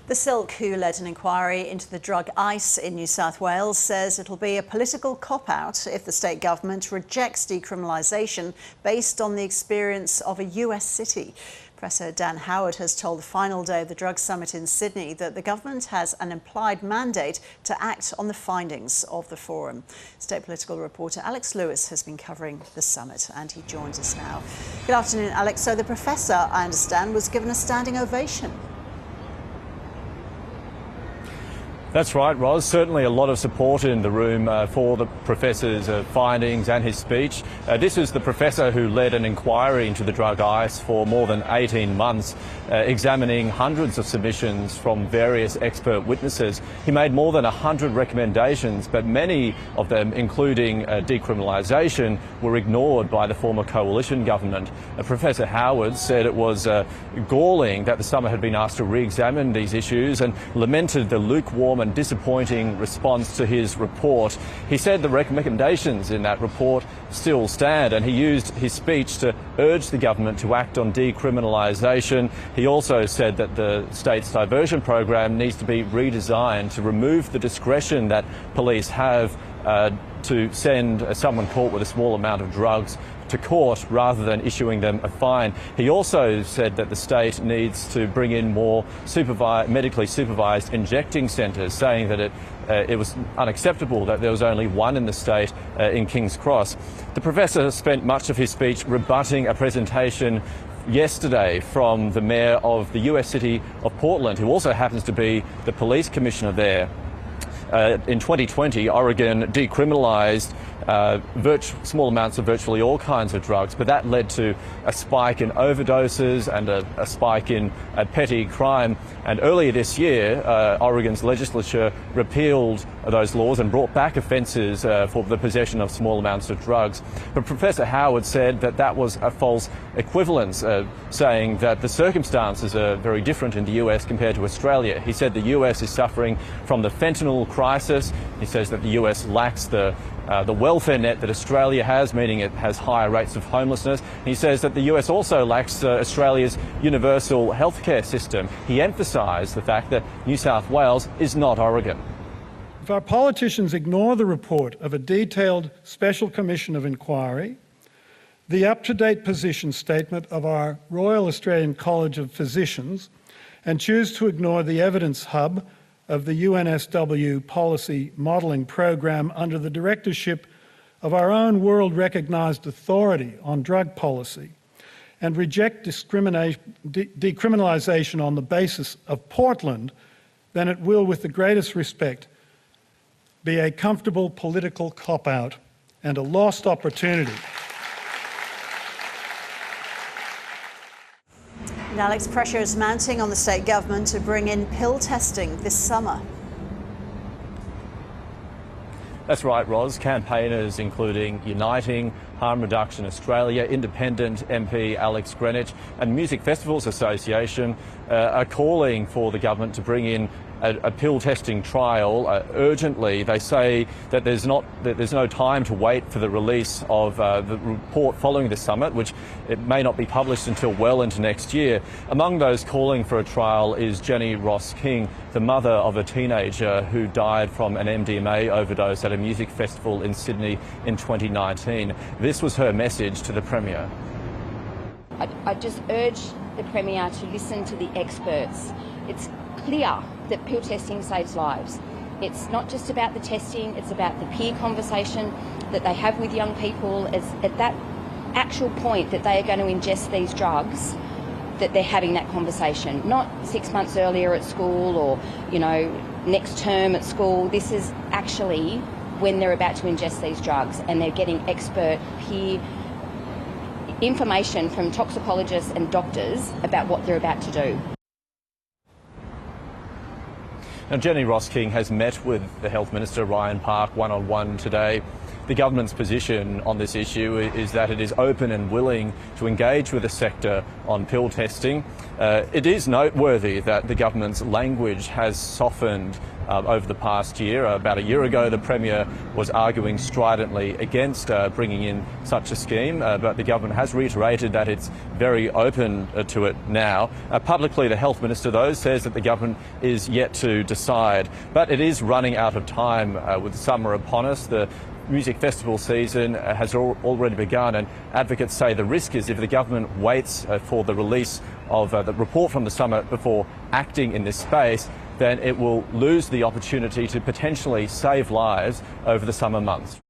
The Silk, who led an inquiry into the drug ice in New South Wales, says it'll be a political cop-out if the state government rejects decriminalisation based on the experience of a US city. Professor Dan Howard has told the final day of the drug summit in Sydney that the government has an implied mandate to act on the findings of the forum. State political reporter Alex Lewis has been covering the summit and he joins us now. Good afternoon, Alex. So the professor, I understand, was given a standing ovation. That's right, Ros. Certainly a lot of support in the room for the professor's findings and his speech. This is the professor who led an inquiry into the drug ice for more than 18 months, examining hundreds of submissions from various expert witnesses. He made more than 100 recommendations, but many of them, including decriminalisation, were ignored by the former coalition government. Professor Howard said it was galling that the summit had been asked to re-examine these issues and lamented the lukewarm and disappointing response to his report. He said the recommendations in that report still stand, and he used his speech to urge the government to act on decriminalisation. He also said that the state's diversion program needs to be redesigned to remove the discretion that police have to send someone caught with a small amount of drugs to court rather than issuing them a fine. He also said that the state needs to bring in more medically supervised injecting centres, saying that it was unacceptable that there was only one in the state in King's Cross. The professor spent much of his speech rebutting a presentation yesterday from the mayor of the US city of Portland, who also happens to be the police commissioner there. In 2020, Oregon decriminalised small amounts of virtually all kinds of drugs, but that led to a spike in overdoses and a spike in petty crime. And earlier this year, Oregon's legislature repealed those laws and brought back offences for the possession of small amounts of drugs. But Professor Howard said that that was a false equivalence, saying that the circumstances are very different in the US compared to Australia. He said the US is suffering from the fentanyl crisis. He says that the US lacks the welfare net that Australia has, meaning it has higher rates of homelessness. He says that the US also lacks Australia's universal healthcare system. He emphasised the fact that New South Wales is not Oregon. If our politicians ignore the report of a detailed Special Commission of Inquiry, the up-to-date position statement of our Royal Australian College of Physicians, and choose to ignore the evidence hub of the NSW Policy Modelling Program under the directorship of our own world-recognised authority on drug policy, and reject decriminalisation on the basis of Portland, then it will, with the greatest respect, be a comfortable political cop-out and a lost opportunity. And Alex, pressure is mounting on the state government to bring in pill testing this summer. That's right, Ros. Campaigners including Uniting, Harm Reduction Australia, Independent MP Alex Greenwich and Music Festivals Association are calling for the government to bring in a pill testing trial urgently. They say that there's no time to wait for the release of the report following the summit, which it may not be published until well into next year. Among those calling for a trial is Jenny Ross-King, the mother of a teenager who died from an MDMA overdose at a music festival in Sydney in 2019. This was her message to the Premier. I just urge the Premier to listen to the experts. It's clear that pill testing saves lives. It's not just about the testing, it's about the peer conversation that they have with young people. It's at that actual point that they are going to ingest these drugs that they're having that conversation, not 6 months earlier at school or, next term at school. This is actually when they're about to ingest these drugs and they're getting expert peer information from toxicologists and doctors about what they're about to do. Now, Jenny Ross-King has met with the Health Minister, Ryan Park, one-on-one today. the government's position on this issue is that it is open and willing to engage with the sector on pill testing. It is noteworthy that the government's language has softened over the past year. About a year ago, the Premier was arguing stridently against bringing in such a scheme, but the government has reiterated that it's very open to it now. Publicly, the Health Minister, though, says that the government is yet to decide, but it is running out of time with summer upon us. The music festival season has already begun, and advocates say the risk is if the government waits for the release of the report from the summit before acting in this space, then it will lose the opportunity to potentially save lives over the summer months.